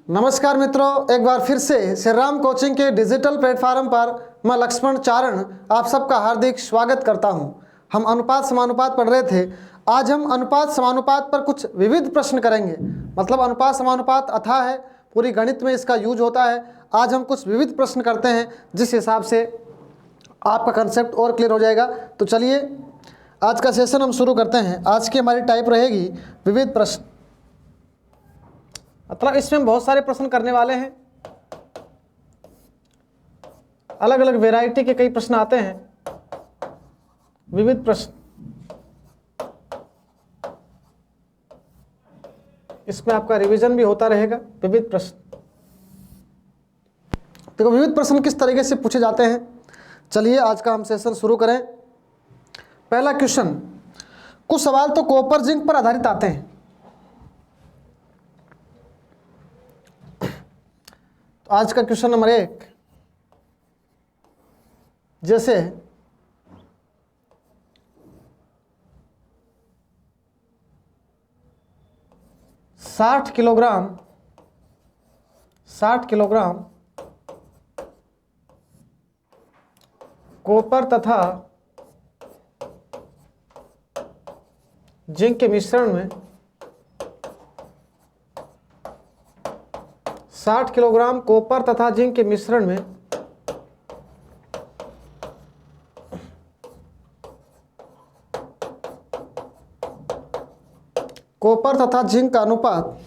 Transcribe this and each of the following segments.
नमस्कार मित्रों, एक बार फिर से श्री राम कोचिंग के डिजिटल प्लेटफॉर्म पर मैं लक्ष्मण चारण आप सबका हार्दिक स्वागत करता हूं। हम अनुपात समानुपात पढ़ रहे थे। आज हम अनुपात समानुपात पर कुछ विविध प्रश्न करेंगे। मतलब अनुपात समानुपात अथाह है, पूरी गणित में इसका यूज होता है। आज हम कुछ विविध प्रश्न करते हैं, जिस हिसाब से आपका कंसेप्ट और क्लियर हो जाएगा। तो चलिए आज का सेशन हम शुरू करते हैं। आज की हमारी टाइप रहेगी विविध प्रश्न। मतलब इसमें हम बहुत सारे प्रश्न करने वाले हैं। अलग अलग वैरायटी के कई प्रश्न आते हैं। विविध प्रश्न, इसमें आपका रिवीजन भी होता रहेगा। विविध प्रश्न, देखो विविध प्रश्न किस तरीके से पूछे जाते हैं। चलिए आज का हम सेशन शुरू करें। पहला क्वेश्चन, कुछ सवाल तो कॉपर जिंक पर आधारित आते हैं। तो आज का क्वेश्चन नंबर 1, जैसे साठ किलोग्राम कॉपर तथा जिंक के मिश्रण में 60 किलोग्राम कॉपर तथा जिंक के मिश्रण में कॉपर तथा जिंक का अनुपात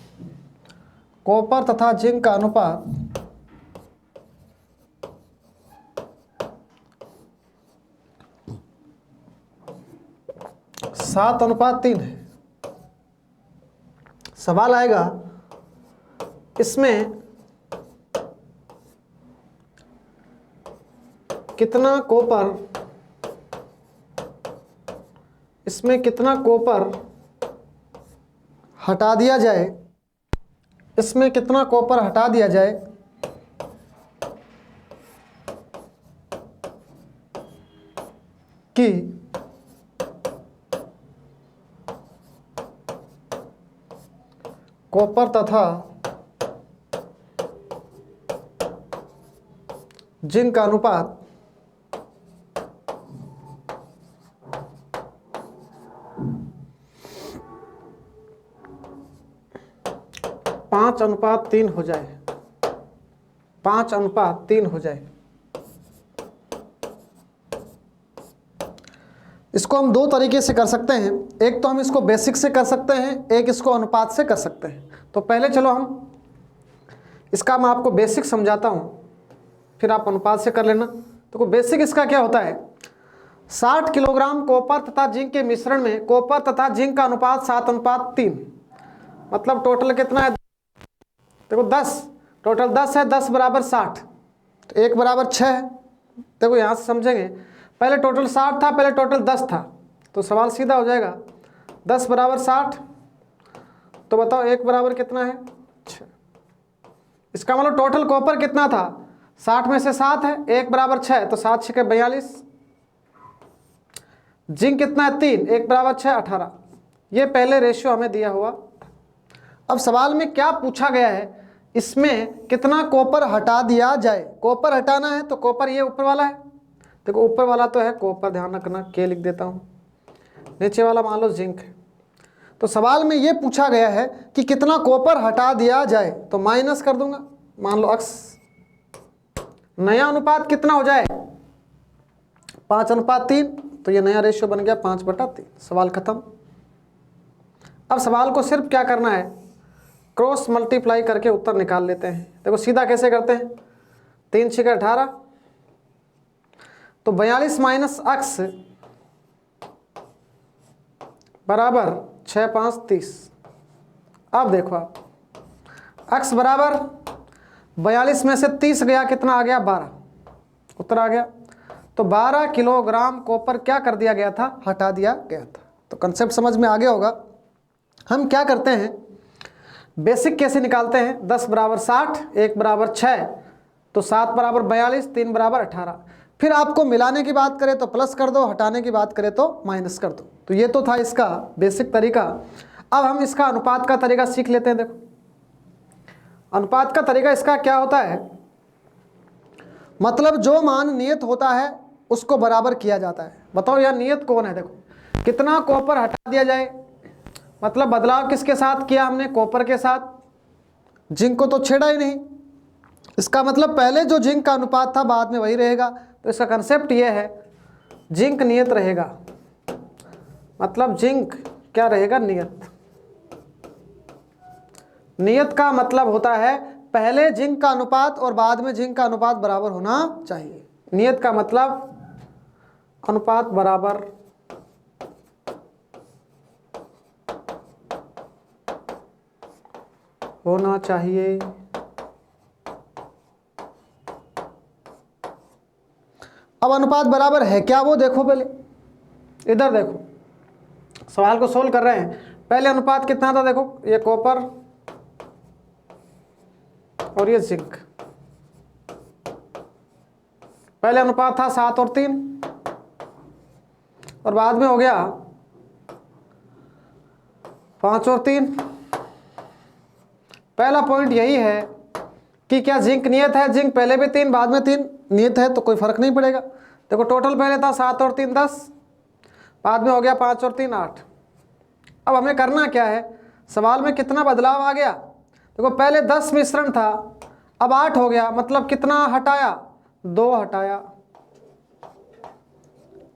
7:3 है। सवाल आएगा इसमें कितना कॉपर हटा दिया जाए, कि कॉपर तथा जिंक का अनुपात 5:3 हो जाए। 5:3 हो जाए। इसको हम दो तरीके से कर सकते हैं। एक तो हम इसको बेसिक से कर सकते हैं, एक इसको अनुपात से कर सकते हैं। तो पहले चलो हम इसका मैं आपको बेसिक समझाता हूं, फिर आप अनुपात से कर लेना। तो बेसिक इसका क्या होता है, 60 किलोग्राम कॉपर तथा जिंक के मिश्रण में कॉपर तथा जिंक का अनुपात 7:3। मतलब टोटल कितना है, देखो 10, टोटल 10 है। 10 बराबर 60, तो 1 बराबर 6 है। देखो यहाँ से समझेंगे, पहले टोटल 60 था, पहले टोटल 10 था, तो सवाल सीधा हो जाएगा। 10 बराबर 60, तो बताओ 1 बराबर कितना है, 6। इसका मतलब टोटल कॉपर कितना था, 60 में से 7 है, 1 बराबर 6, तो 7 6 42। जिंक कितना है, 3, 1 बराबर 6 18। ये पहले रेशियो हमें दिया हुआ। अब सवाल में क्या पूछा गया है, इसमें कितना कॉपर हटा दिया जाए। कॉपर हटाना है तो कॉपर ये ऊपर वाला है, देखो ऊपर वाला तो है कॉपर, ध्यान रखना, के लिख देता हूं। नीचे वाला मान लो जिंक है। तो सवाल में ये पूछा गया है कि कितना कॉपर हटा दिया जाए, तो माइनस कर दूंगा। मान लो अक्स, नया अनुपात कितना हो जाए, 5:3, तो ये नया रेशियो बन गया 5/3। सवाल खत्म। अब सवाल को सिर्फ क्या करना है, क्रॉस मल्टीप्लाई करके उत्तर निकाल लेते हैं। देखो सीधा कैसे करते हैं, 3 6 18, तो 42 माइनस अक्स बराबर 6 5 30। अब देखो आप, अक्स बराबर 42 में से 30 गया, कितना आ गया, 12, उत्तर आ गया। तो 12 किलोग्राम कॉपर क्या कर दिया गया था, हटा दिया गया था। तो कंसेप्ट समझ में आ गया होगा। हम क्या करते हैं, बेसिक कैसे निकालते हैं, 10 बराबर 60, 1 बराबर 6, तो 7 बराबर 42, 3 बराबर 18। फिर आपको मिलाने की बात करें तो प्लस कर दो, हटाने की बात करें तो माइनस कर दो। तो ये तो था इसका बेसिक तरीका। अब हम इसका अनुपात का तरीका सीख लेते हैं। देखो अनुपात का तरीका इसका क्या होता है, मतलब जो मान नियत होता है उसको बराबर किया जाता है। बताओ यार नियत कौन है, देखो कितना कॉपर हटा दिया जाए, मतलब बदलाव किसके साथ किया हमने, कॉपर के साथ, जिंक को तो छेड़ा ही नहीं। इसका मतलब पहले जो जिंक का अनुपात था बाद में वही रहेगा। तो इसका कंसेप्ट ये है, जिंक नियत रहेगा, मतलब जिंक क्या रहेगा, नियत। नियत का मतलब होता है पहले जिंक का अनुपात और बाद में जिंक का अनुपात बराबर होना चाहिए। नियत का मतलब अनुपात बराबर होना चाहिए। अब अनुपात बराबर है क्या वो देखो, पहले इधर देखो, सवाल को सोल्व कर रहे हैं। पहले अनुपात कितना था, देखो ये कॉपर और ये जिंक, पहले अनुपात था 7 और 3 और बाद में हो गया 5 और 3। पहला पॉइंट यही है कि क्या जिंक नियत है, जिंक पहले भी 3 बाद में 3 नियत है तो कोई फर्क नहीं पड़ेगा। देखो टोटल पहले था 7 और 3 10, बाद में हो गया 5 और 3 8। अब हमें करना क्या है, सवाल में कितना बदलाव आ गया, देखो पहले 10 मिश्रण था अब 8 हो गया, मतलब कितना हटाया, 2 हटाया।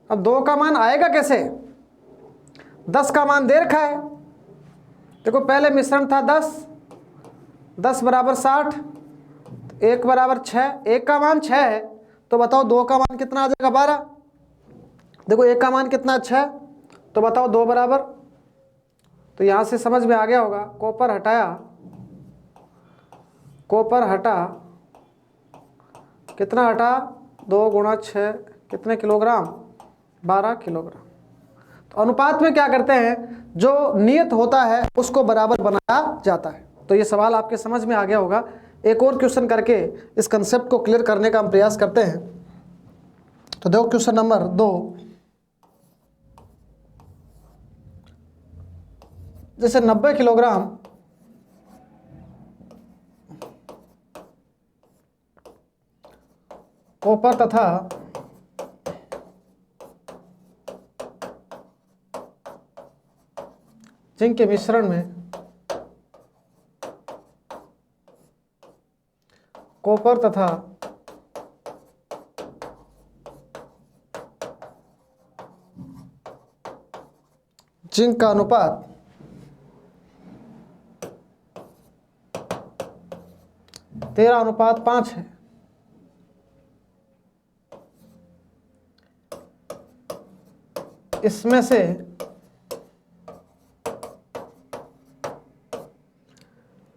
अब 2 का मान आएगा कैसे, 10 का मान दे रखा है। देखो पहले मिश्रण था 10, 10 बराबर 60, 1 बराबर 6, 1 का मान 6 है तो बताओ 2 का मान कितना आ जाएगा, 12। देखो 1 का मान कितना 6, तो बताओ 2 बराबर, तो यहां से समझ में आ गया होगा, कॉपर हटाया, कॉपर हटा, कितना हटा, 2 गुणा 6 कितने किलोग्राम, 12 किलोग्राम। तो अनुपात में क्या करते हैं, जो नियत होता है उसको बराबर बनाया जाता है। तो ये सवाल आपके समझ में आ गया होगा। एक और क्वेश्चन करके इस कंसेप्ट को क्लियर करने का हम प्रयास करते हैं। तो देखो क्वेश्चन नंबर 2, जैसे 90 किलोग्राम कॉपर तथा जिंक के मिश्रण में कॉपर तथा जिंक का अनुपात 13:5 है। इसमें से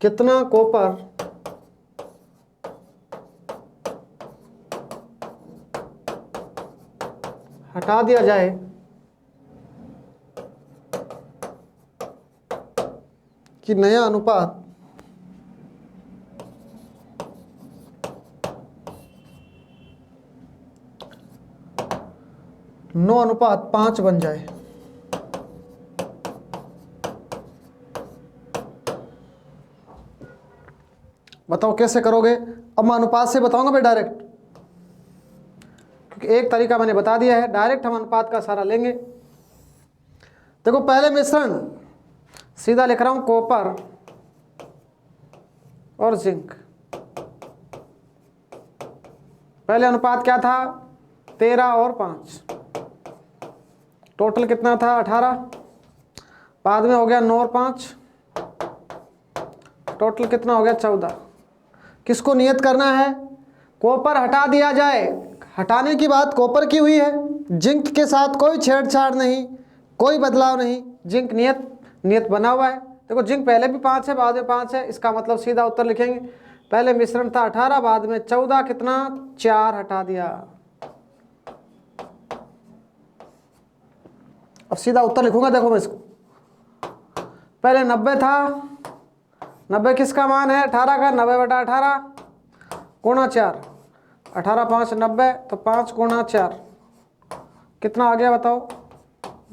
कितना कॉपर हटा दिया जाए कि नया अनुपात 9:5 बन जाए। बताओ कैसे करोगे। अब मैं अनुपात से बताऊंगा भाई डायरेक्ट, क्योंकि एक तरीका मैंने बता दिया है, डायरेक्ट हम अनुपात का सहारा लेंगे। देखो पहले मिश्रण सीधा लिख रहा हूं, कॉपर और जिंक। पहले अनुपात क्या था, 13 और 5, टोटल कितना था 18, बाद में हो गया 9 और 5, टोटल कितना हो गया 14। किसको नियत करना है, कॉपर हटा दिया जाए, हटाने की बात कॉपर की हुई है, जिंक के साथ कोई छेड़छाड़ नहीं, कोई बदलाव नहीं, जिंक नियत बना हुआ है। देखो जिंक पहले भी 5 है बाद में 5 है, इसका मतलब सीधा उत्तर लिखेंगे, पहले मिश्रण था 18 बाद में 14, कितना 4 हटा दिया। अब सीधा उत्तर लिखूंगा, देखो मैं इसको, पहले 90 था, 90 किसका मान है 18 का, 90/18 गुणा 4, 18 5 90, तो 5 गुणा 4 कितना आ गया बताओ,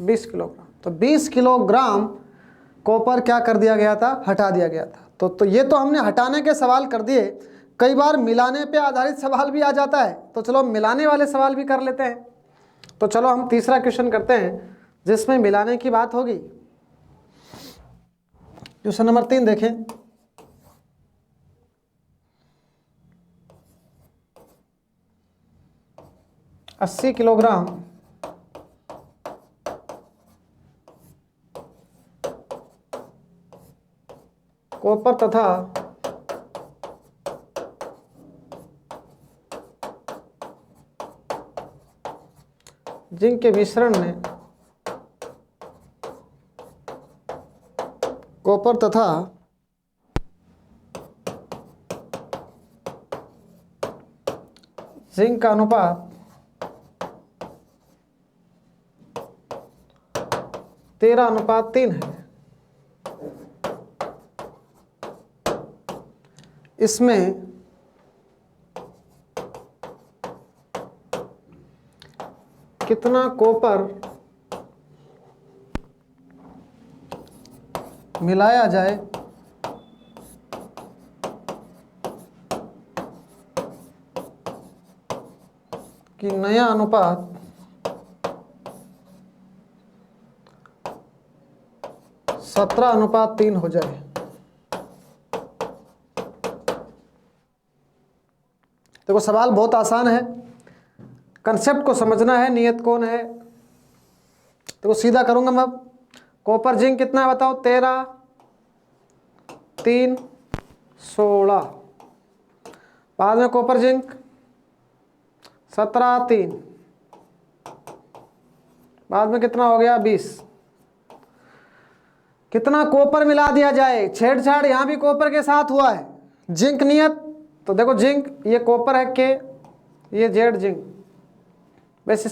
20 किलोग्राम। तो 20 किलोग्राम कॉपर क्या कर दिया गया था, हटा दिया गया था। तो ये तो हमने हटाने के सवाल कर दिए। कई बार मिलाने पे आधारित सवाल भी आ जाता है, तो चलो मिलाने वाले सवाल भी कर लेते हैं। तो चलो हम तीसरा क्वेश्चन करते हैं जिसमें मिलाने की बात होगी। क्वेश्चन नंबर 3 देखें। अस्सी किलोग्राम कॉपर तथा जिंक के मिश्रण ने कॉपर तथा जिंक का अनुपात 13:3 है। इसमें कितना कॉपर मिलाया जाए कि नया अनुपात 17:3 हो जाए। देखो सवाल बहुत आसान है, कंसेप्ट को समझना है, नियत कौन है। देखो सीधा करूंगा मैं अब। कॉपर जिंक कितना है बताओ? 13, 3, 16। बाद में कॉपर जिंक 17, 3। बाद में कितना हो गया? 20। कितना कॉपर मिला दिया जाए? छेड़छाड़ यहां भी कॉपर के साथ हुआ है। जिंक नियत, तो देखो जिंक ये कॉपर है के, ये जेड जिंक। वैसे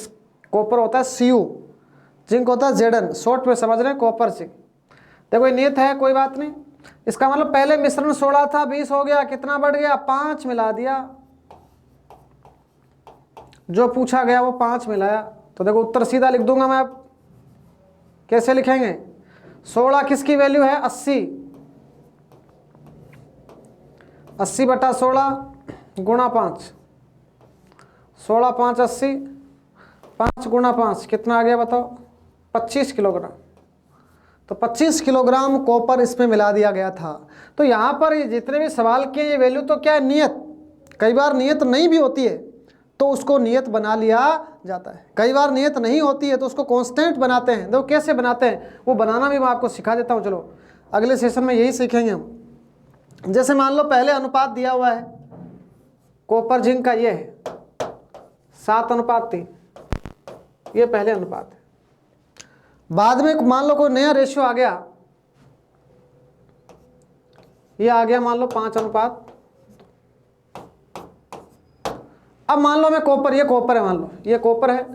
कॉपर होता है Cu, जिंक होता है Zn। शॉर्ट में समझ रहे हैं, कॉपर जिंक। देखो ये नियत है, कोई बात नहीं। इसका मतलब पहले मिश्रण 16 था, 20 हो गया, कितना बढ़ गया? 5 मिला दिया। जो पूछा गया वो 5 मिलाया। तो देखो उत्तर सीधा लिख दूंगा मैं। अब कैसे लिखेंगे? 16 किसकी वैल्यू है? 80। 80/16 गुणा 5। 16, 5, 80। 5 गुणा 5 कितना आ गया बताओ? 25 किलोग्राम। तो 25 किलोग्राम कॉपर इसमें मिला दिया गया था। तो यहाँ पर ये जितने भी सवाल किए ये वैल्यू तो क्या है? नियत। कई बार नियत नहीं भी होती है तो उसको नियत बना लिया जाता है। कई बार नियत नहीं होती है तो उसको कांस्टेंट बनाते हैं। देखो कैसे बनाते हैं, वो बनाना भी मैं आपको सिखा देता हूँ। चलो अगले सेशन में यही सीखेंगे हम। जैसे मान लो पहले अनुपात दिया हुआ है कॉपर जिंक का, ये है 7:3। ये पहले अनुपात है। बाद में मान लो कोई नया रेशियो आ गया, ये आ गया मान लो 5:। अब मान लो मैं कॉपर, ये कॉपर है, मान लो ये कॉपर है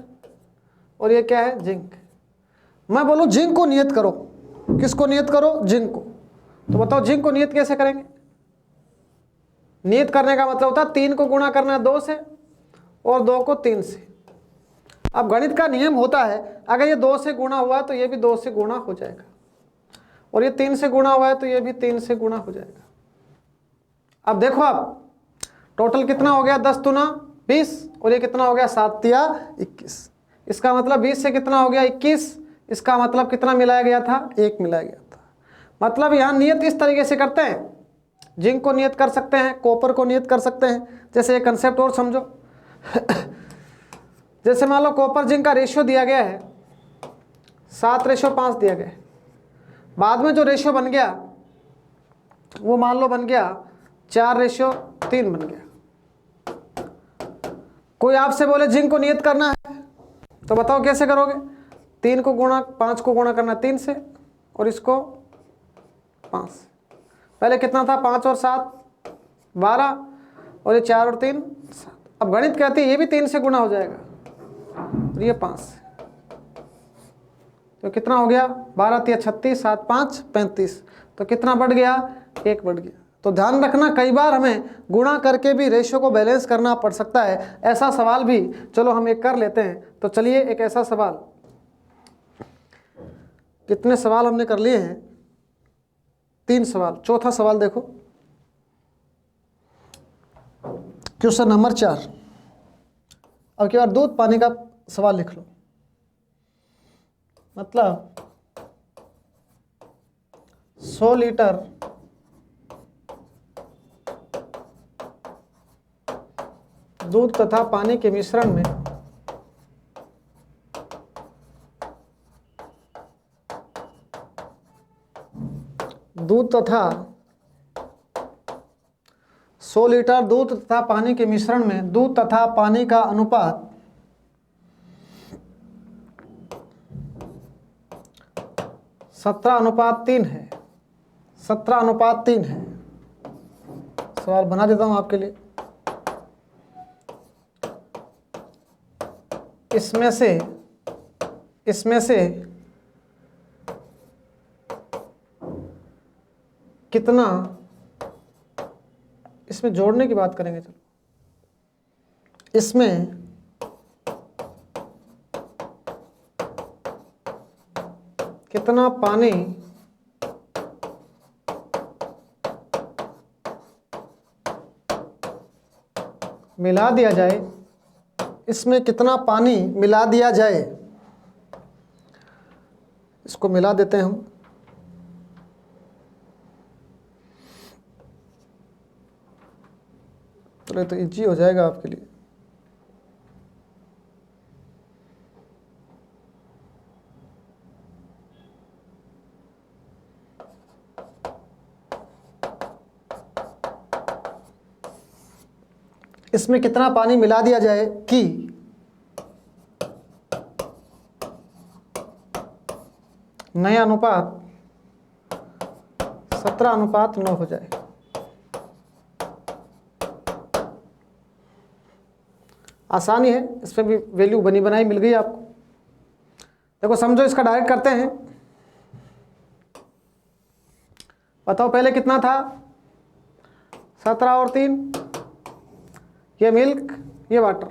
और ये क्या है? जिंक। मैं बोलूं जिंक को नियत करो। किसको नियत करो? जिंक को। तो बताओ जिंक को नियत कैसे करेंगे? नियत करने का मतलब होता है 3 को गुणा करना है 2 से और 2 को 3 से। अब गणित का नियम होता है, अगर ये 2 से गुणा हुआ है तो ये भी 2 से गुणा हो जाएगा, और ये 3 से गुणा हुआ है तो ये भी 3 से गुणा हो जाएगा। अब देखो आप टोटल कितना हो गया? 10 दूना 20, और ये कितना हो गया? 7 तिया 21। इसका मतलब 20 से कितना हो गया? 21। इसका मतलब कितना मिलाया गया था? 1 मिलाया गया था। मतलब यहाँ नियत इस तरीके से करते हैं। जिंक को नियत कर सकते हैं, कॉपर को नियत कर सकते हैं। जैसे एक कंसेप्ट और समझो। जैसे मान लो कॉपर जिंक का रेशियो दिया गया है 7:5 दिया गया है। बाद में जो रेशियो बन गया वो मान लो बन गया 4:3 बन गया। कोई आपसे बोले जिंक को नियत करना है तो बताओ कैसे करोगे? 3 को गुणा 5 को गुणा करना 3 से और इसको 5 से। पहले कितना था? 5 और 7 12, और ये 4 और 3 7। अब गणित कहती है ये भी 3 से गुणा हो जाएगा और ये 5 से। तो कितना हो गया? 12 तिया 36, 7 5 35। तो कितना बढ़ गया? 1 बढ़ गया। तो ध्यान रखना कई बार हमें गुणा करके भी रेशियो को बैलेंस करना पड़ सकता है। ऐसा सवाल भी चलो हम एक कर लेते हैं। तो चलिए एक ऐसा सवाल, कितने सवाल हमने कर लिए हैं? 3 सवाल। चौथा सवाल देखो, क्वेश्चन नंबर 4। अब की बार दूध पानी का सवाल लिख लो। मतलब 100 लीटर दूध तथा पानी के मिश्रण में दूध तथा 100 लीटर दूध तथा पानी के मिश्रण में दूध तथा पानी का अनुपात 17:3 है। 17:3 है। सवाल बना देता हूं आपके लिए। इसमें से कितना, इसमें जोड़ने की बात करेंगे। चलो, इसमें कितना पानी मिला दिया जाए, इसमें कितना पानी मिला दिया जाए, इसको मिला देते हैं हम। चलो तो इजी हो जाएगा आपके लिए। इसमें कितना पानी मिला दिया जाए कि नया अनुपात 17:9 हो जाए। आसानी है, इसमें भी वैल्यू बनी बनाई मिल गई आपको। देखो समझो, इसका डायरेक्ट करते हैं। बताओ पहले कितना था, 17 और 3, ये मिल्क ये वाटर।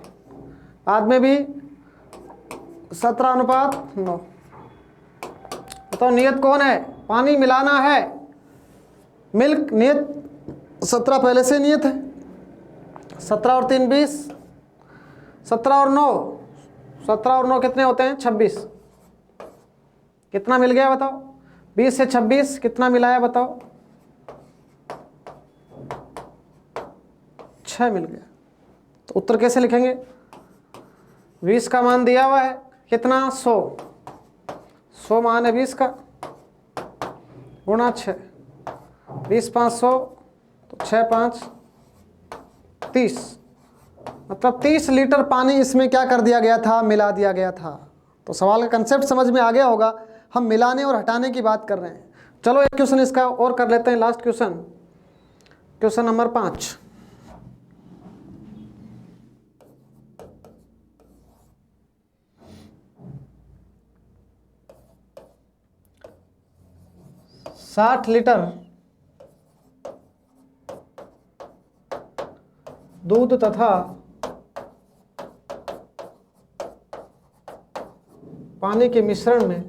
बाद में भी 17:9। बताओ नियत कौन है, पानी मिलाना है। मिल्क नियत 17 पहले से नियत है। 17 और 3 20, 17 और 9, 17 और 9 कितने होते हैं, 26। कितना मिल गया बताओ, 20 से 26 कितना मिलाया बताओ, 6 मिल गया। तो उत्तर कैसे लिखेंगे, 20 का मान दिया हुआ है कितना, 100 मान है 20 का, गुणा 6, 20 5 100, तो 6 5 30। मतलब 30 लीटर पानी इसमें क्या कर दिया गया था, मिला दिया गया था। तो सवाल का कंसेप्ट समझ में आ गया होगा। हम मिलाने और हटाने की बात कर रहे हैं। चलो एक क्वेश्चन इसका और कर लेते हैं, लास्ट क्वेश्चन, क्वेश्चन नंबर 5। साठ लीटर दूध तथा पानी के मिश्रण में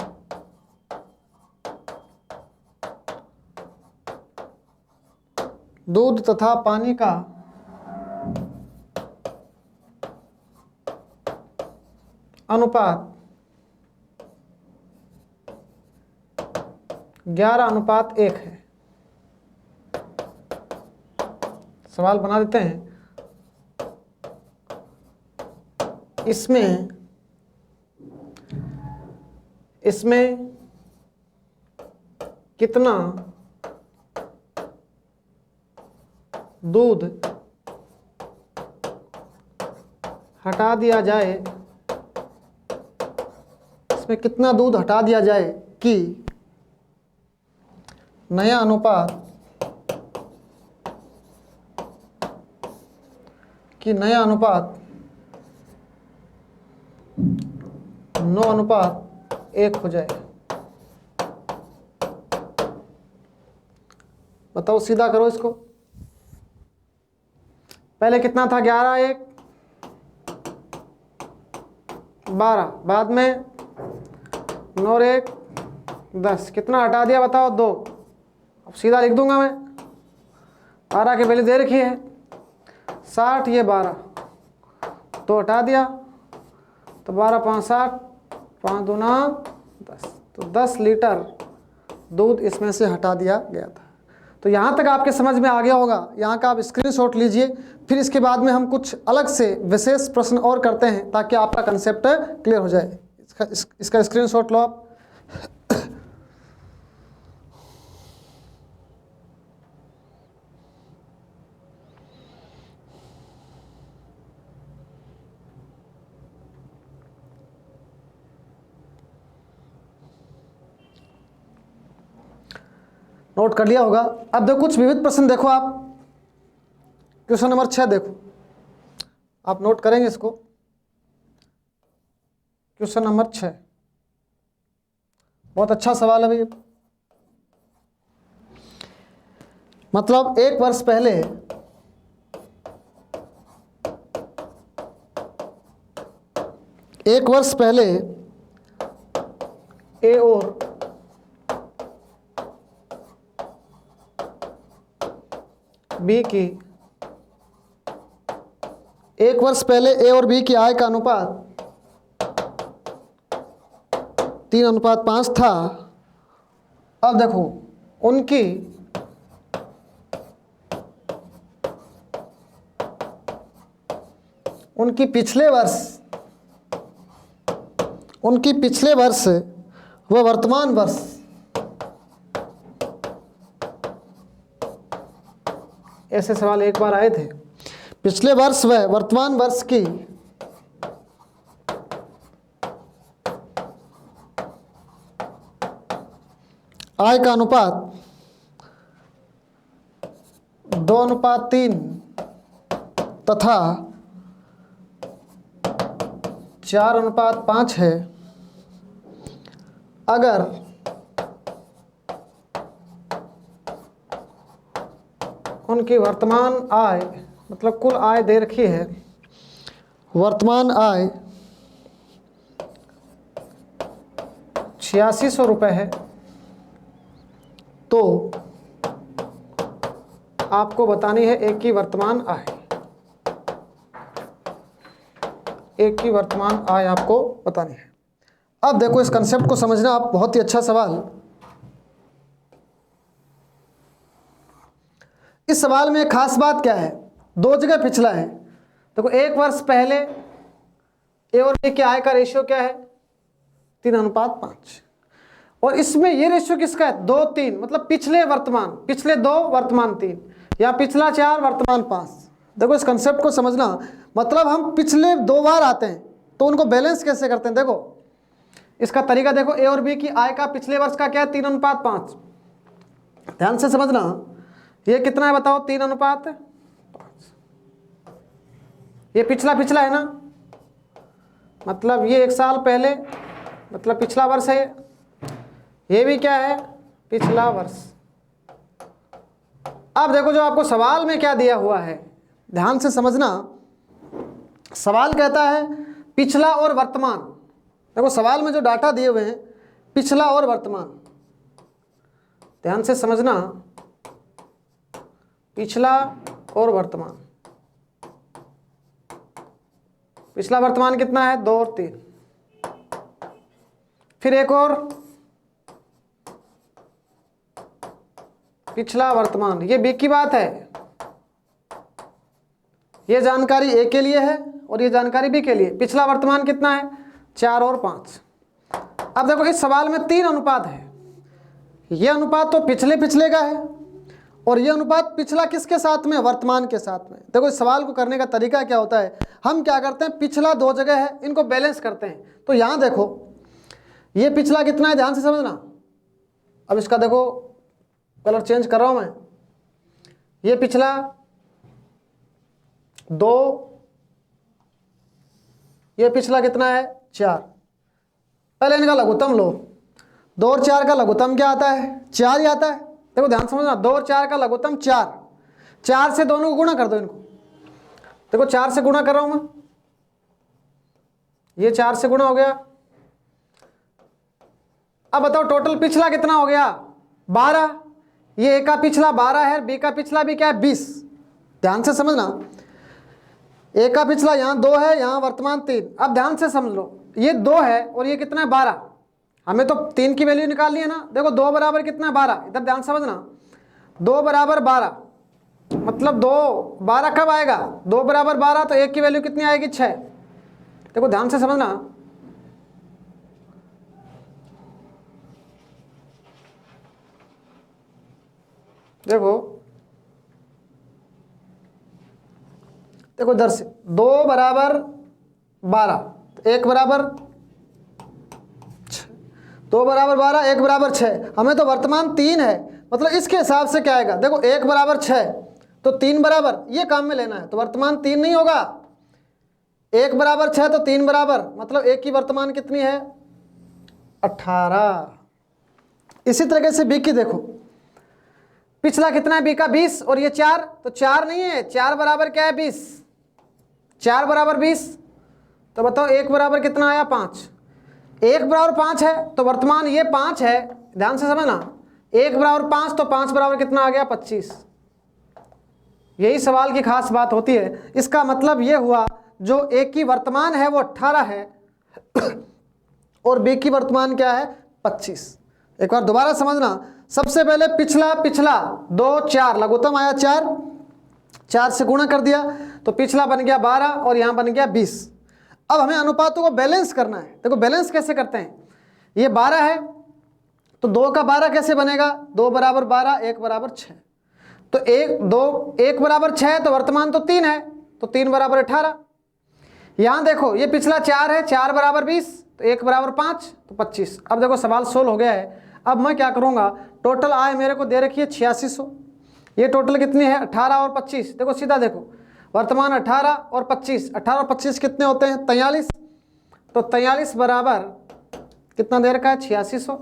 दूध तथा पानी का अनुपात 11:1 है। सवाल बना देते हैं। इसमें कितना दूध हटा दिया जाए, इसमें कितना दूध हटा दिया जाए कि नया अनुपात 9:1 हो जाए। बताओ, सीधा करो इसको। पहले कितना था, 11:1 12, बाद में 9 और 1 10, कितना हटा दिया बताओ, 2। अब सीधा लिख दूंगा मैं, 12 की वैल्यू दे रखी है 60, ये 12 तो हटा दिया, तो 12 5 60, 5 दूना 10, तो 10 लीटर दूध इसमें से हटा दिया गया था। तो यहाँ तक आपके समझ में आ गया होगा। यहाँ का आप स्क्रीनशॉट लीजिए, फिर इसके बाद में हम कुछ अलग से विशेष प्रश्न और करते हैं ताकि आपका कंसेप्ट क्लियर हो जाए। इसका स्क्रीनशॉट लो आप। नोट कर लिया होगा। अब देखो कुछ विविध प्रश्न देखो आप, क्वेश्चन नंबर 6 देखो, आप नोट करेंगे इसको। क्वेश्चन नंबर 6 बहुत अच्छा सवाल है भाई। मतलब 1 वर्ष पहले ए और बी की 1 वर्ष पहले ए और बी की आय का अनुपात 3:5 था। अब देखो उनकी पिछले वर्ष व वर्तमान वर्ष ऐसे सवाल एक बार आए थे। पिछले वर्ष व वर्तमान वर्ष की आय का अनुपात 2:3 तथा 4:5 है। अगर उनकी वर्तमान आय, मतलब कुल आय दे रखी है, वर्तमान आय 8600 रुपये है, तो आपको बतानी है एक की वर्तमान आय। एक की वर्तमान आय आपको बतानी है। अब देखो इस कंसेप्ट को समझना आप, बहुत ही अच्छा सवाल। इस सवाल में खास बात क्या है, 2 जगह पिछला है। देखो 1 वर्ष पहले ए और बी की आय का रेशियो क्या है, 3:5। और इसमें ये रेशियो किसका है, 2 3, मतलब पिछले 2 वर्तमान 3, या पिछला 4 वर्तमान 5। देखो इस कंसेप्ट को समझना, मतलब हम पिछले 2 बार आते हैं तो उनको बैलेंस कैसे करते हैं। देखो इसका तरीका देखो, ए और बी की आय का पिछले वर्ष का क्या है, 3:5। ध्यान से समझना, ये कितना है बताओ, 3:5। ये पिछला है ना, मतलब ये 1 साल पहले, मतलब पिछला वर्ष है। ये भी क्या है, पिछला वर्ष। अब देखो जो आपको सवाल में क्या दिया हुआ है, ध्यान से समझना। सवाल कहता है पिछला और वर्तमान। देखो सवाल में जो डाटा दिए हुए हैं, पिछला और वर्तमान, ध्यान से समझना, पिछला और वर्तमान। पिछला वर्तमान कितना है, 2 और 3। फिर एक और पिछला वर्तमान, ये बी की बात है। ये जानकारी ए के लिए है और ये जानकारी बी के लिए। पिछला वर्तमान कितना है, 4 और 5। अब देखो इस सवाल में 3 अनुपात है। ये अनुपात तो पिछले का है और ये अनुपात पिछला किसके साथ में, वर्तमान के साथ में। देखो इस सवाल को करने का तरीका क्या होता है, हम क्या करते हैं, पिछला 2 जगह है, इनको बैलेंस करते हैं। तो यहाँ देखो ये पिछला कितना है, ध्यान से समझना। अब इसका देखो कलर चेंज कर रहा हूं मैं। ये पिछला 2, ये पिछला कितना है, 4। पहले इनका लघुत्तम लो। 2 और 4 का लघुत्तम क्या आता है, 4 ही आता है। देखो ध्यान समझना, 2 और 4 का लघुत्तम 4। 4 से दोनों को गुणा कर दो इनको। देखो 4 से गुणा कर रहा हूं मैं, ये 4 से गुणा हो गया। अब बताओ टोटल पिछला कितना हो गया, 12। ये ए का पिछला 12 है, बी का पिछला भी क्या है 20। ध्यान से समझना, ए का पिछला यहाँ 2 है, यहाँ वर्तमान 3। अब ध्यान से समझ लो, ये 2 है और ये कितना है 12। हमें तो 3 की वैल्यू निकालनी है ना। देखो 2 बराबर कितना है 12, इधर ध्यान समझना, 2 बराबर 12 मतलब 2 12 कब आएगा, 2 बराबर 12 तो 1 की वैल्यू कितनी आएगी 6। देखो ध्यान से समझना, देखो देखो इधर से 2 बराबर 12 तो 1 बराबर 6, 2 बराबर 12 1 बराबर 6। हमें तो वर्तमान 3 है, मतलब इसके हिसाब से क्या आएगा, देखो 1 बराबर 6 तो 3 बराबर, ये काम में लेना है, तो वर्तमान 3 नहीं होगा, 1 बराबर 6 तो 3 बराबर, मतलब 1 की वर्तमान कितनी है 18। इसी तरीके से बी की देखो, पिछला कितना है बी का 20 और ये 4, तो 4 नहीं है, 4 बराबर क्या है 20, 4 बराबर 20, तो बताओ 1 बराबर कितना आया 5। 1 बराबर 5 है तो वर्तमान ये 5 है, ध्यान से समझना, 1 बराबर 5 तो 5 बराबर कितना आ गया 25। यही सवाल की खास बात होती है। इसका मतलब ये हुआ जो ए की वर्तमान है वो 18 है और बी की वर्तमान क्या है 25। एक बार दोबारा समझना, सबसे पहले पिछला 2 4 लघुत्तम आया 4 से गुणा कर दिया तो पिछला बन गया 12 और यहाँ बन गया 20। अब हमें अनुपातों को बैलेंस करना है। देखो बैलेंस कैसे करते हैं, ये 12 है तो 2 का 12 कैसे बनेगा, 2 बराबर 12 1 बराबर 6, तो 1 बराबर 6 तो वर्तमान तो 3 है, तो 3 बराबर 18। यहाँ देखो ये पिछला 4 है, 4 बराबर 20 तो 1 बराबर 5 तो 25। अब देखो सवाल सोल्व हो गया है। अब मैं क्या करूँगा, टोटल आय मेरे को दे रखी है 8600, ये टोटल कितनी है 18 और 25। देखो सीधा देखो, वर्तमान 18 और 25, 18 और 25 कितने होते हैं 43, तो 43 बराबर कितना दे रखा है 8600,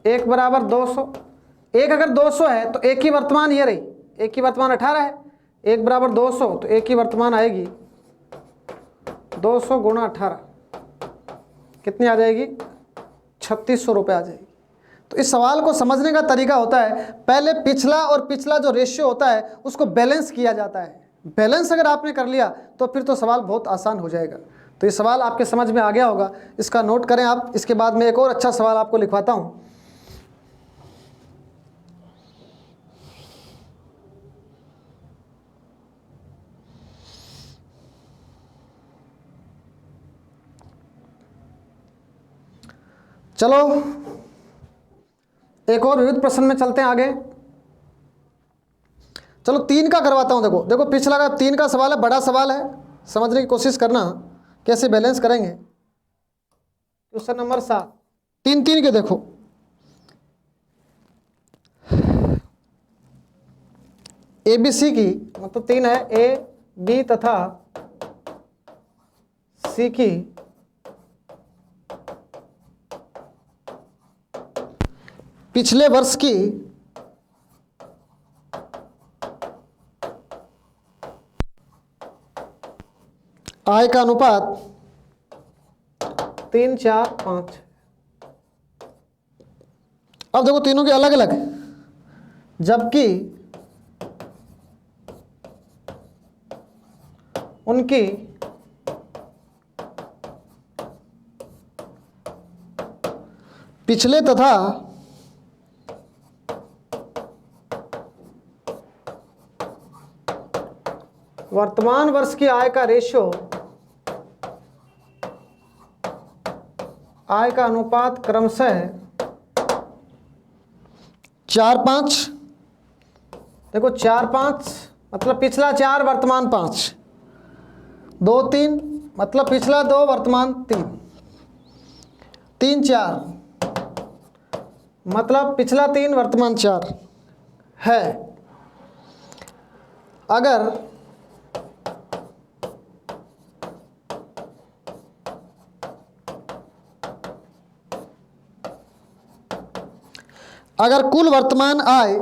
1 बराबर 200। 1 अगर 200 है तो 1 की वर्तमान ये रही, 1 की वर्तमान 18 है, 1 बराबर 200 तो 1 की वर्तमान आएगी 200 गुणा 18 कितनी आ जाएगी 3600 रुपये आ जाएगी। तो इस सवाल को समझने का तरीका होता है, पहले पिछला और पिछला जो रेशियो होता है उसको बैलेंस किया जाता है। बैलेंस अगर आपने कर लिया तो फिर तो सवाल बहुत आसान हो जाएगा। तो ये सवाल आपके समझ में आ गया होगा, इसका नोट करें आप। इसके बाद में एक और अच्छा सवाल आपको लिखवाता हूँ। चलो एक और विविध प्रश्न में चलते हैं आगे। चलो 3 का करवाता हूं। देखो पिछला का 3 का सवाल है, बड़ा सवाल है, समझने की कोशिश करना कैसे बैलेंस करेंगे। क्वेश्चन नंबर 7 3 के देखो, ए बी सी की मतलब 3 है, ए बी तथा सी की पिछले वर्ष की आय का अनुपात 3 4 5। अब देखो तीनों के अलग अलग, जबकि उनकी पिछले तथा वर्तमान वर्ष की आय का रेशियो, आय का अनुपात क्रमशः 4 5। देखो 4 5 मतलब पिछला 4 वर्तमान 5, 2 3 मतलब पिछला 2 वर्तमान 3, 3 4 मतलब पिछला 3 वर्तमान 4 है। अगर कुल वर्तमान आय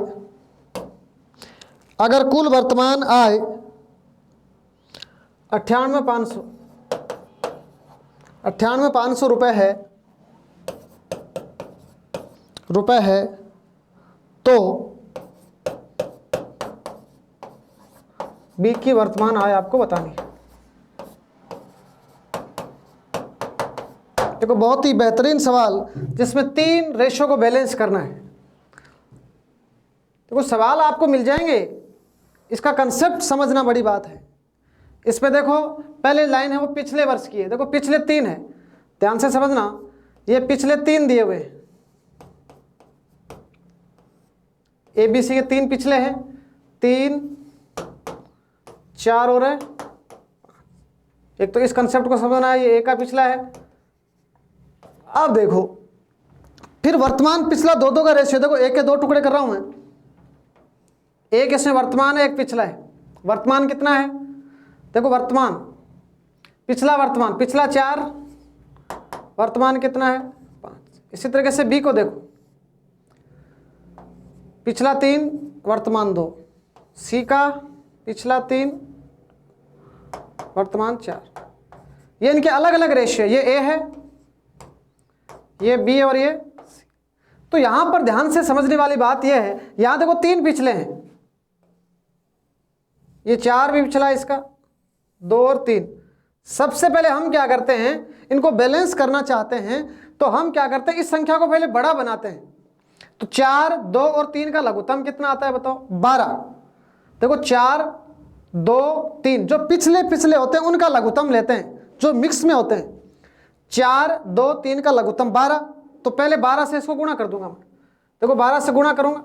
98,500 रुपये है तो बी की वर्तमान आय आपको बतानी है। देखो बहुत ही बेहतरीन सवाल जिसमें 3 रेशो को बैलेंस करना है। देखो सवाल आपको मिल जाएंगे, इसका कंसेप्ट समझना बड़ी बात है। इसमें देखो पहले लाइन है वो पिछले वर्ष की है, देखो पिछले 3 है, ध्यान से समझना, ये पिछले 3 दिए हुए ABC के 3 पिछले हैं, 3 4 और है। एक तो इस कंसेप्ट को समझना है, ये A का पिछला है। अब देखो फिर वर्तमान पिछला 2-2 का रेशियो, देखो एक के 2 टुकड़े कर रहा हूं मैं, एक इसमें वर्तमान है एक पिछला है। वर्तमान कितना है, देखो वर्तमान पिछला पिछला 4, वर्तमान कितना है 5। इसी तरीके से बी को देखो, पिछला 3 वर्तमान 2, सी का पिछला 3 वर्तमान 4। ये इनके अलग अलग रेशियो, ये ए है, ये बी और ये सी। तो यहां पर ध्यान से समझने वाली बात यह है, यहां देखो 3 पिछले हैं, ये 4 भी पिछला इसका, 2 और 3। सबसे पहले हम क्या करते हैं, इनको बैलेंस करना चाहते हैं तो हम क्या करते हैं, इस संख्या को पहले बड़ा बनाते हैं। तो 4, 2 और 3 का लघुत्तम कितना आता है बताओ, 12। देखो 4, 2, 3 जो पिछले होते हैं उनका लघुत्तम लेते हैं, जो मिक्स में होते हैं। 4, 2, 3 का लघुत्तम 12, तो पहले 12 से इसको गुणा कर दूंगा मैं। देखो 12 से गुणा करूंगा,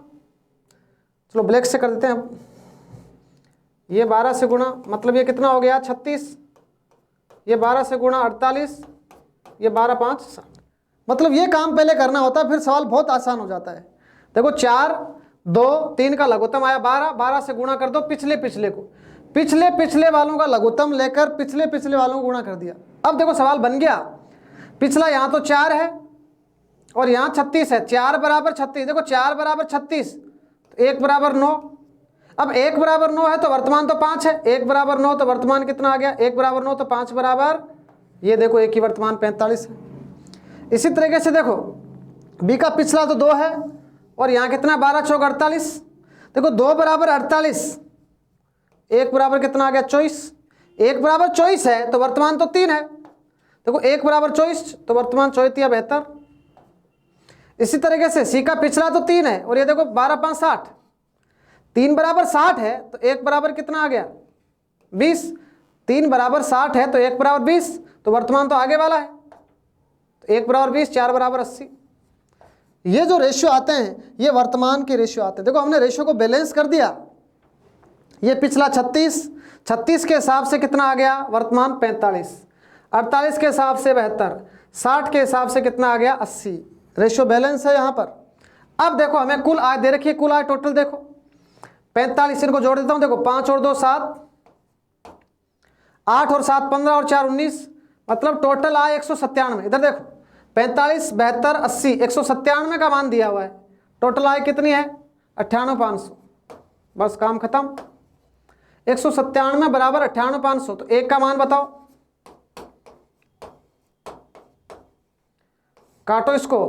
चलो ब्लैक से कर देते हैं अब। ये 12 से गुणा मतलब ये कितना हो गया 36, ये 12 से गुणा 48, ये 12 5 60। मतलब ये काम पहले करना होता है, फिर सवाल बहुत आसान हो जाता है। देखो 4, 2, 3 का लघुत्तम आया 12, 12 से गुणा कर दो पिछले को, पिछले वालों का लघुत्तम लेकर पिछले वालों को गुणा कर दिया। अब देखो सवाल बन गया, पिछला यहाँ तो 4 है और यहाँ 36 है, 4 बराबर 36। देखो 4 बराबर 36, 1 बराबर 9। अब 1 बराबर 9 है तो वर्तमान तो 5 है, 1 बराबर 9 तो वर्तमान कितना आ गया, 1 बराबर 9 तो 5 बराबर, ये देखो एक ही वर्तमान 45 है। इसी तरीके से देखो बी का पिछला तो 2 है और यहाँ कितना 12 चौक 48। देखो 2 बराबर 48, 1 बराबर कितना आ गया 24। 1 बराबर 24 है तो वर्तमान तो 3 है, देखो 1 बराबर 24 तो वर्तमान 24 या 72। इसी तरीके से सी का पिछला तो 3 है और ये देखो 12 5 60, 3 बराबर 60 है तो 1 बराबर कितना आ गया 20। 3 बराबर 60 है तो 1 बराबर 20, तो वर्तमान तो आगे वाला है, तो 1 बराबर 20, 4 बराबर 80। ये जो रेशियो आते हैं ये वर्तमान के रेशियो आते हैं। देखो हमने रेशियो को बैलेंस कर दिया, ये पिछला 36 के हिसाब से कितना आ गया वर्तमान 45, 48 के हिसाब से 72, 60 के हिसाब से कितना आ गया 80। रेशियो बैलेंस है यहाँ पर। अब देखो हमें कुल आय दे रखी है, कुल आय टोटल देखो 45, इनको जोड़ देता हूँ। देखो 5 और 2 7, 8 और 7 15 और 4 19, मतलब टोटल आय 197। इधर देखो 45 72 80, 197 का मान दिया हुआ है। टोटल आय कितनी है 98,500। बस काम खत्म। 197 बराबर 98,500, तो एक का मान बताओ, काटो इसको,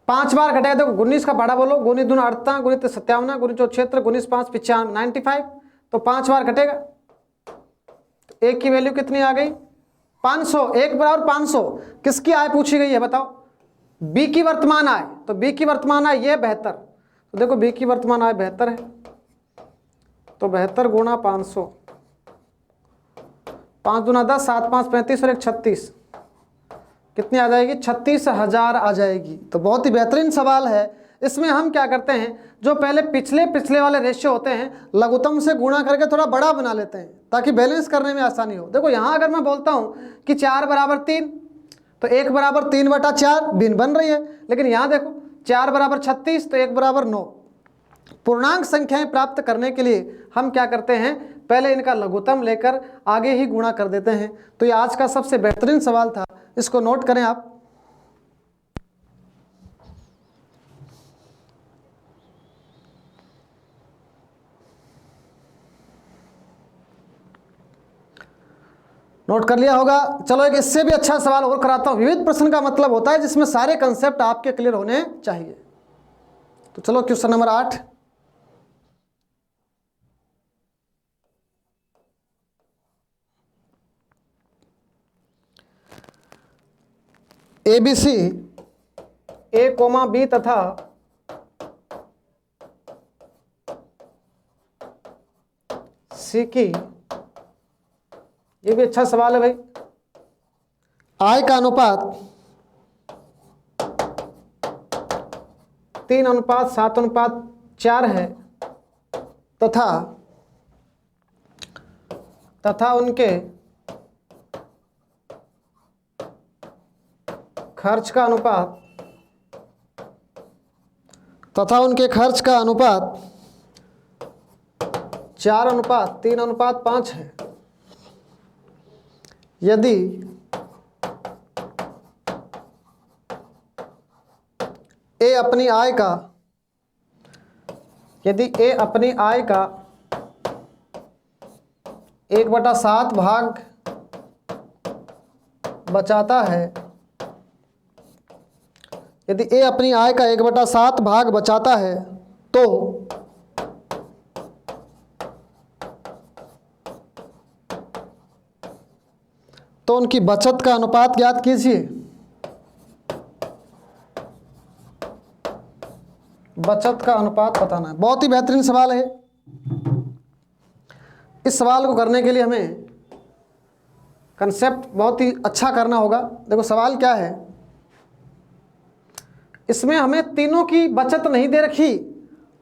5 बार घटाया। देखो 19 का भाड़ा बोलो, 19 दूना 48, 19 57, 19 76, 19 5 95, 95, तो 5 बार घटेगा। तो एक की वैल्यू कितनी आ गई 500। 1 बराबर 500। किसकी आय पूछी गई है बताओ, बी की वर्तमान आय। तो बी की वर्तमान आय ये 72, तो देखो बी की वर्तमान आय 72 है, तो 72 गुणा 500, 5 दूना 10, 7 5 35 और 1 36, कितनी आ जाएगी 36,000 आ जाएगी। तो बहुत ही बेहतरीन सवाल है। इसमें हम क्या करते हैं, जो पहले पिछले वाले रेशियो होते हैं लघुत्तम से गुणा करके थोड़ा बड़ा बना लेते हैं ताकि बैलेंस करने में आसानी हो। देखो यहाँ अगर मैं बोलता हूँ कि 4 बराबर 3, तो 1 बराबर 3/4 भिन्न बन रही है, लेकिन यहाँ देखो 4 बराबर 36 तो 1 बराबर 9। पूर्णांक संख्याएं प्राप्त करने के लिए हम क्या करते हैं, पहले इनका लघुत्तम लेकर आगे ही गुणा कर देते हैं। तो ये आज का सबसे बेहतरीन सवाल था, इसको नोट करें आप। नोट कर लिया होगा। चलो एक इससे भी अच्छा सवाल और कराता हूं। विविध प्रश्न का मतलब होता है जिसमें सारे कंसेप्ट आपके क्लियर होने चाहिए। तो चलो question number 8। ABC A, B तथा C की, ये भी अच्छा सवाल है भाई, आय का अनुपात 3:7:4 है तथा उनके खर्च का अनुपात 4:3:5 है। यदि A अपनी आय का 1/7 भाग बचाता है, यदि A अपनी आय का 1/7 भाग बचाता है तो उनकी बचत का अनुपात ज्ञात कीजिए। बचत का अनुपात बताना है। बहुत ही बेहतरीन सवाल है। इस सवाल को करने के लिए हमें कंसेप्ट बहुत ही अच्छा करना होगा। देखो सवाल क्या है, इसमें हमें तीनों की बचत नहीं दे रखी,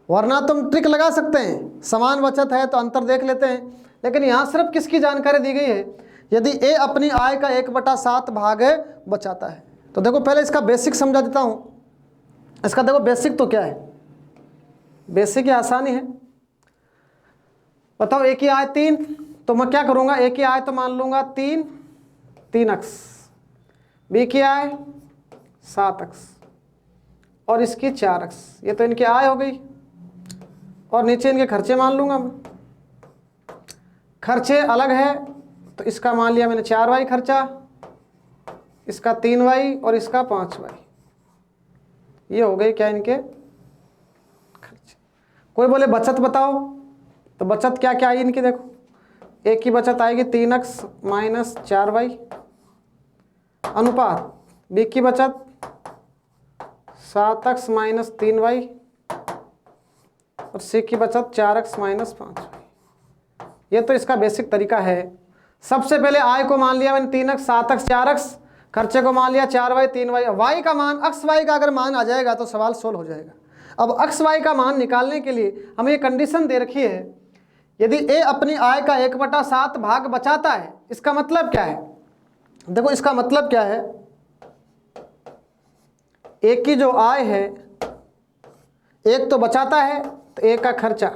वरना तुम ट्रिक लगा सकते हैं, समान बचत है तो अंतर देख लेते हैं, लेकिन यहाँ सिर्फ किसकी जानकारी दी गई है, यदि A अपनी आय का 1/7 भाग बचाता है। तो देखो पहले इसका बेसिक समझा देता हूँ। इसका देखो बेसिक तो क्या है, बेसिक ही आसानी है। बताओ A की आय 3, तो मैं क्या करूँगा, A की आय तो मान लूँगा 3x, B की आय 7x और इसकी 4x, ये तो इनकी आय हो गई। और नीचे इनके खर्चे मान लूँगा मैं। खर्चे अलग है तो इसका मान लिया मैंने 4y खर्चा, इसका 3y और इसका 5y, ये हो गए क्या इनके खर्चे। कोई बोले बचत बताओ, तो बचत क्या क्या आई इनकी, देखो A की बचत आएगी 3x माइनस 4y अनुपात B की बचत 7x माइनस 3y और C की बचत 4x माइनस 5y। ये तो इसका बेसिक तरीका है। सबसे पहले आय को मान लिया मैंने 3x 7x 4x, खर्चे को मान लिया 4y 3y। y का मान, अक्स y का अगर मान आ जाएगा तो सवाल सोल्व हो जाएगा। अब अक्स y का मान निकालने के लिए हमें ये कंडीशन दे रखी है, यदि A अपनी आय का 1/7 भाग बचाता है, इसका मतलब क्या है, देखो इसका मतलब क्या है, A की जो आय है, एक तो बचाता है तो A का खर्चा,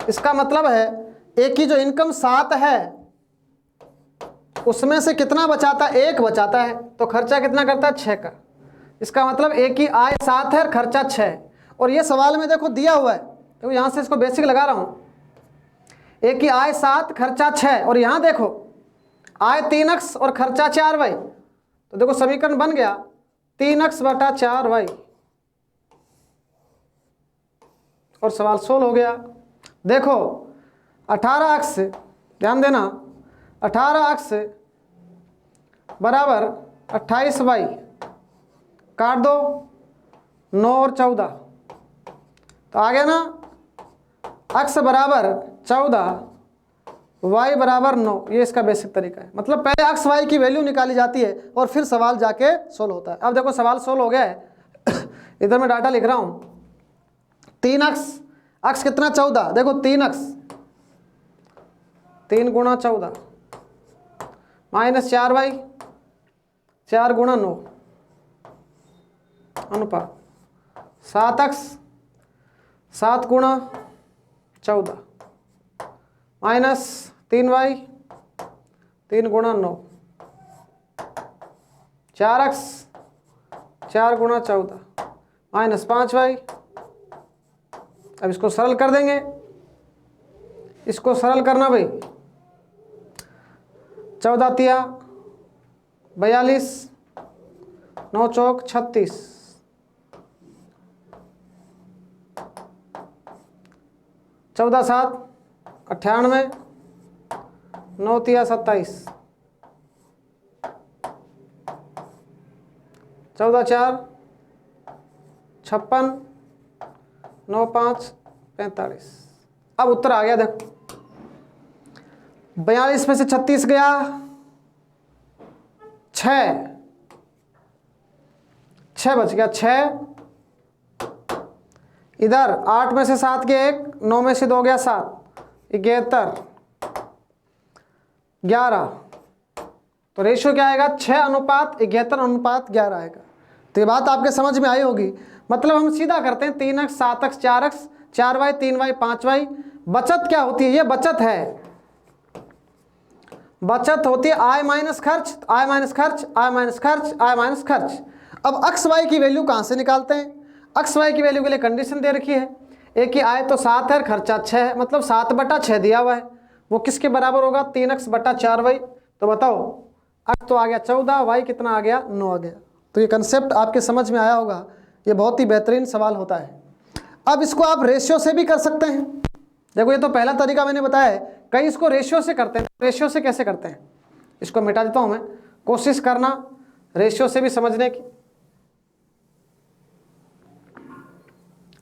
इसका मतलब है A की जो इनकम 7 है उसमें से कितना बचाता है, 1 बचाता है, तो खर्चा कितना करता है, 6 का। इसका मतलब A की आय 7 है और खर्चा 6। और ये सवाल में देखो दिया हुआ है, तो यहाँ से इसको बेसिक लगा रहा हूँ। A की आय 7 खर्चा 6 और यहाँ देखो आय 3x और खर्चा 4y, तो देखो समीकरण बन गया 3x/4y और सवाल सोल्व हो गया। देखो 18x, ध्यान देना, 18x बराबर 28y, काट दो 9 और 14, तो आ गया ना, x बराबर 14 y बराबर 9। ये इसका बेसिक तरीका है। मतलब पहले x y की वैल्यू निकाली जाती है और फिर सवाल जाके सोल्व होता है। अब देखो सवाल सोल्व हो गया है इधर मैं डाटा लिख रहा हूँ। 3x, x कितना 14, देखो 3x 3 गुणा 14 माइनस 4y 4 गुणा 9 अनुपात 7x 7 गुणा 14 माइनस 3y 3 गुणा 9 4x 4 गुणा 14 माइनस 5y। अब इसको सरल कर देंगे, इसको सरल करना भाई, 14 तिया 42 9 चौक 36 14 7 98, 9 3 27, 14 4 56, 9 5 45। अब उत्तर आ गया देखो, 42 में से 36 गया 6 बच गया 6, इधर 8 में से 7 गया 1, 9 में से 2 गया 7, 71, 11। तो रेशियो क्या आएगा 6:71:11 आएगा। तो ये बात आपके समझ में आई होगी। मतलब हम सीधा करते हैं 3x 7x 4x 4y 3y 5y। बचत क्या होती है, ये बचत है, बचत होती है आय माइनस खर्च, आय माइनस खर्च, आय माइनस खर्च, आय माइनस खर्च। अब एक्स वाई की वैल्यू कहाँ से निकालते हैं? एक्स वाई की वैल्यू के लिए कंडीशन दे रखी है, एक की आय तो 7 है, खर्चा 6 है, मतलब 7/6 दिया हुआ है। वो किसके बराबर होगा? 3x/4y। तो बताओ, एक्स तो आ गया 14, वाई कितना आ गया? 9 आ गया। तो ये कंसेप्ट आपके समझ में आया होगा। ये बहुत ही बेहतरीन सवाल होता है। अब इसको आप रेशियो से भी कर सकते हैं। देखो, ये तो पहला तरीका मैंने बताया है, कई इसको रेशियो से करते हैं। रेशियो से कैसे करते हैं, इसको मिटा देता हूं मैं, कोशिश करना रेशियो से भी समझने की।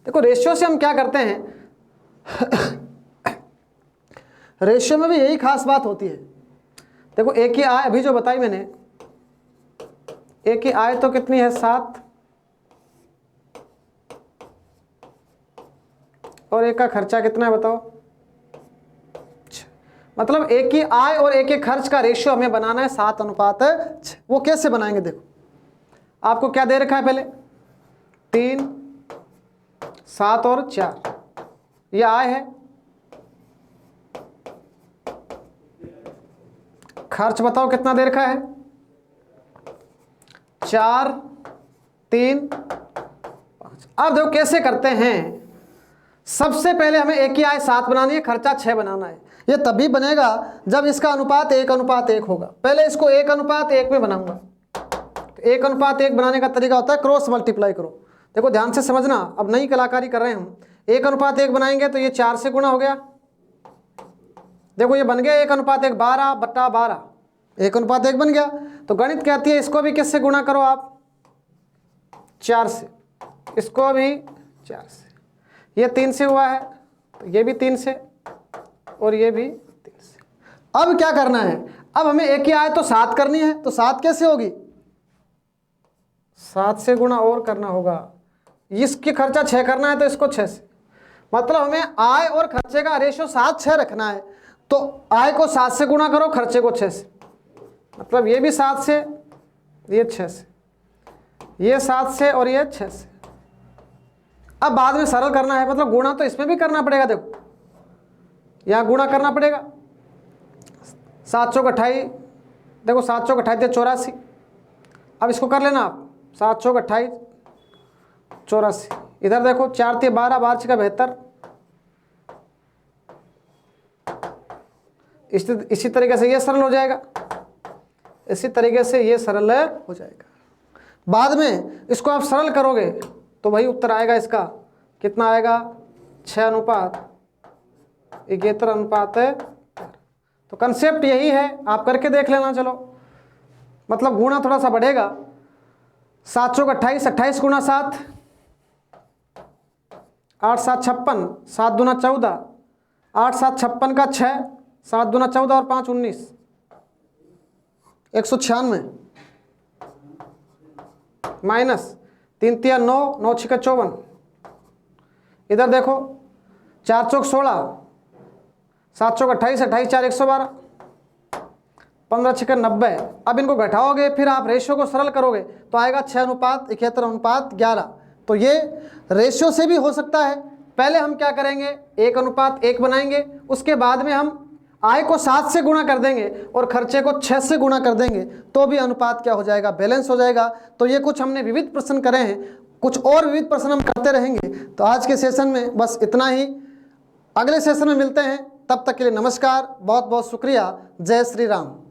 देखो, रेशियो से हम क्या करते हैं रेशियो में भी यही खास बात होती है। देखो, एक की आय अभी जो बताई मैंने, एक की आय तो कितनी है 7, और एक का खर्चा कितना है बताओ? मतलब एक की आय और एक के खर्च का रेशियो हमें बनाना है 7:6। वो कैसे बनाएंगे? देखो, आपको क्या दे रखा है पहले? 3, 7 और 4, ये आय है। खर्च बताओ कितना दे रखा है? 4, 3, 5। अब देखो कैसे करते हैं। सबसे पहले हमें एक की आय 7 बनानी है, खर्चा 6 बनाना है। ये तभी बनेगा जब इसका अनुपात 1:1 होगा। पहले इसको 1:1 में बनाऊंगा। तो 1:1 बनाने का तरीका होता है क्रॉस मल्टीप्लाई करो। देखो ध्यान से समझना, अब नई कलाकारी कर रहे हैं हम। 1:1 बनाएंगे तो ये 4 से गुणा हो गया। देखो ये बन गया 1:1, 12/12, 1:1 बन गया। तो गणित कहती है इसको भी किससे गुणा करो आप? 4 से। इसको भी 4 से। ये 3 से हुआ है, तो ये भी 3 से, और ये भी 3 से। अब क्या करना है? अब हमें एक ही आय तो 7 करनी है, तो 7 कैसे होगी? 7 से गुणा और करना होगा। इसके खर्चा 6 करना है तो इसको 6 से। मतलब हमें आय और खर्चे का रेशियो 7:6 रखना है। तो आय को 7 से गुणा करो, खर्चे को 6 से। मतलब ये भी 7 से, ये 6 से, ये 7 से और ये 6 से। अब बाद में सरल करना है, मतलब गुणा तो इसमें भी करना पड़ेगा। देखो यहाँ गुणा करना पड़ेगा। 7 चौक 28, देखो 7 चौक 28 84। अब इसको कर लेना आप, 7 चौक 28 84। इधर देखो 4 3 12, 12 6 72। इसी तरीके से ये सरल हो जाएगा, इसी तरीके से ये सरल हो जाएगा। बाद में इसको आप सरल करोगे तो वही उत्तर आएगा इसका। कितना आएगा? 6:11। तो कंसेप्ट यही है, आप करके देख लेना। चलो, मतलब गुणा थोड़ा सा बढ़ेगा। 7 चौक 28, 28 गुणा 7, 8 7 56, 7 दूना 14, 8 7 56 का 6, 7 दूना 14 और 5 19, 196 माइनस 3 3 9, 9 6 54। इधर देखो 4 चौक 16, 7 चौक 28, 28 4 112, 15 6 90। अब इनको घटाओगे, फिर आप रेशियो को सरल करोगे तो आएगा 6:71:11। तो ये रेशियो से भी हो सकता है। पहले हम क्या करेंगे? 1:1 बनाएंगे, उसके बाद में हम आय को 7 से गुणा कर देंगे और खर्चे को 6 से गुणा कर देंगे, तो भी अनुपात क्या हो जाएगा? बैलेंस हो जाएगा। तो ये कुछ हमने विविध प्रश्न करे हैं, कुछ और विविध प्रश्न हम करते रहेंगे। तो आज के सेशन में बस इतना ही। अगले सेशन में मिलते हैं, तब तक के लिए नमस्कार, बहुत बहुत शुक्रिया। जय श्री राम।